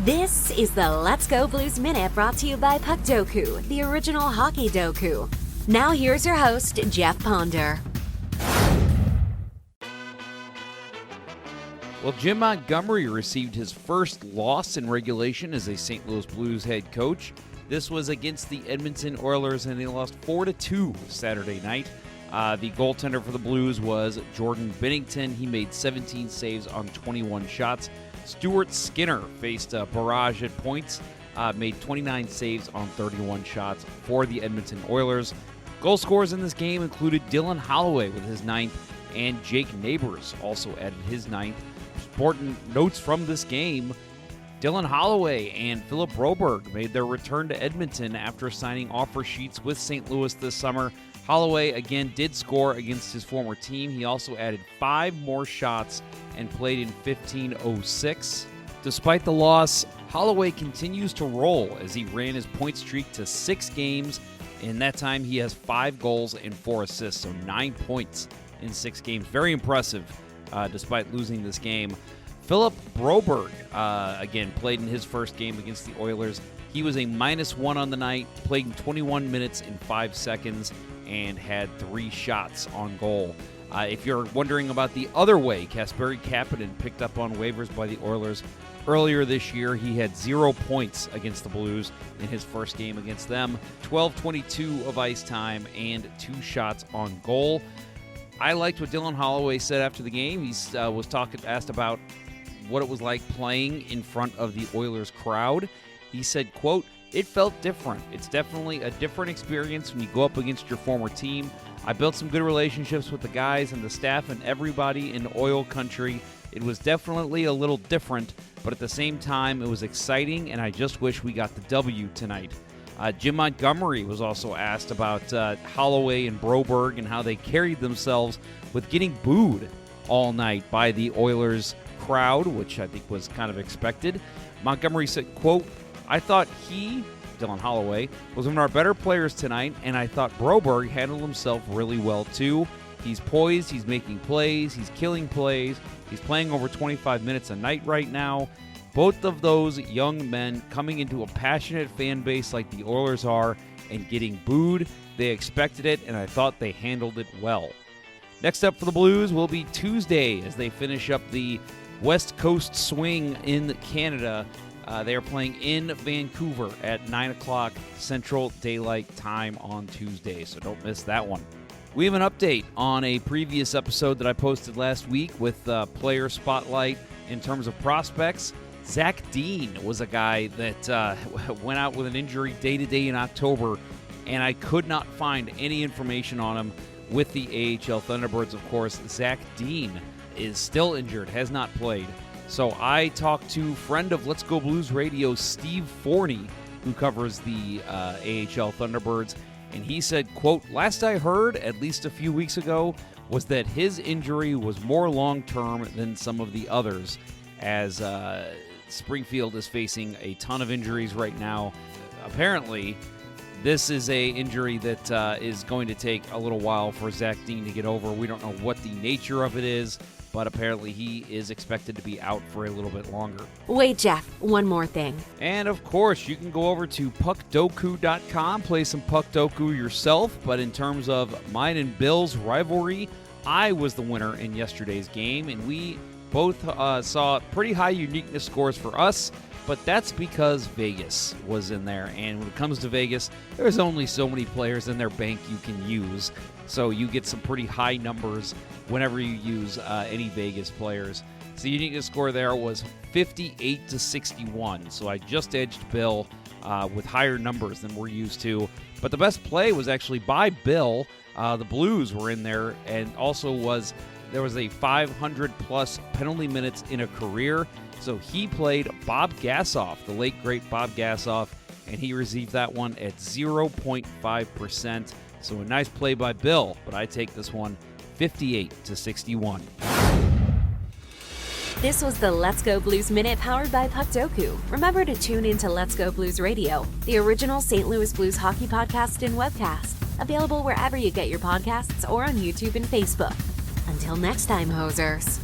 This is the Let's Go Blues Minute brought to you by Puckdoku, the original hockey doku. Now here's your host, Jeff Ponder. Well, Jim Montgomery received his first loss in regulation as a St. Louis Blues head coach. This was against the Edmonton Oilers, and they lost 4-2 Saturday night. The goaltender for the Blues was Jordan Binnington. He made 17 saves on 21 shots. Stuart Skinner faced a barrage at points, made 29 saves on 31 shots for the Edmonton Oilers. Goal scorers in this game included Dylan Holloway with his 9th, and Jake Neighbors also added his 9th. Important notes from this game: Dylan Holloway and Philip Broberg made their return to Edmonton after signing offer sheets with St. Louis this summer. Holloway again did score against his former team. He also added 5 more shots and played in 15:06. Despite the loss, Holloway continues to roll as he ran his point streak to 6 games. In that time, he has 5 goals and 4 assists, so 9 points in 6 games. Very impressive, despite losing this game. Philip Broberg, again, played in his first game against the Oilers. He was a -1 on the night, played in 21 minutes and 5 seconds, and had 3 shots on goal. If you're wondering about the other way, Kasperi Kapanen picked up on waivers by the Oilers earlier this year. He had 0 points against the Blues in his first game against them. 12:22 of ice time and 2 shots on goal. I liked what Dylan Holloway said after the game. He was asked about what it was like playing in front of the Oilers crowd. He said, quote, "It felt different. It's definitely a different experience when you go up against your former team. I built some good relationships with the guys and the staff and everybody in oil country. It was definitely a little different, but at the same time, it was exciting, and I just wish we got the W tonight." Jim Montgomery was also asked about Holloway and Broberg and how they carried themselves with getting booed all night by the Oilers crowd, which I think was kind of expected. Montgomery said, quote, "I thought Dylan Holloway, was one of our better players tonight, and I thought Broberg handled himself really well too. He's poised, he's making plays, he's killing plays, he's playing over 25 minutes a night right now. Both of those young men coming into a passionate fan base like the Oilers are and getting booed, they expected it, and I thought they handled it well." Next up for the Blues will be Tuesday as they finish up the West Coast swing in Canada. They are playing in Vancouver at 9 o'clock Central Daylight Time on Tuesday, so don't miss that one. We have an update on a previous episode that I posted last week with Player Spotlight in terms of prospects. Zach Dean was a guy that went out with an injury day-to-day in October, and I could not find any information on him with the AHL Thunderbirds, of course. Zach Dean is still injured, has not played. So I talked to friend of Let's Go Blues Radio, Steve Forney, who covers the AHL Thunderbirds, and he said, quote, "Last I heard, at least a few weeks ago, was that his injury was more long-term than some of the others, as Springfield is facing a ton of injuries right now. Apparently, this is a injury that is going to take a little while for Zach Dean to get over. We don't know what the nature of it is, but apparently he is expected to be out for a little bit longer." Wait, Jeff, one more thing. And of course, you can go over to puckdoku.com, play some Puckdoku yourself, but in terms of mine and Bill's rivalry, I was the winner in yesterday's game, and we both saw pretty high uniqueness scores for us, but that's because Vegas was in there, and when it comes to Vegas, there's only so many players in their bank you can use, so you get some pretty high numbers whenever you use any Vegas players. So the uniqueness score there was 58-61, so I just edged Bill with higher numbers than we're used to, but the best play was actually by Bill. The Blues were in there, and also there was a 500-plus penalty minutes in a career. So he played Bob Gassoff, the late, great Bob Gassoff, and he received that one at 0.5%. So a nice play by Bill, but I take this one 58-61. This was the Let's Go Blues Minute powered by Puckdoku. Remember to tune into Let's Go Blues Radio, the original St. Louis Blues hockey podcast and webcast. Available wherever you get your podcasts or on YouTube and Facebook. Until next time, hosers.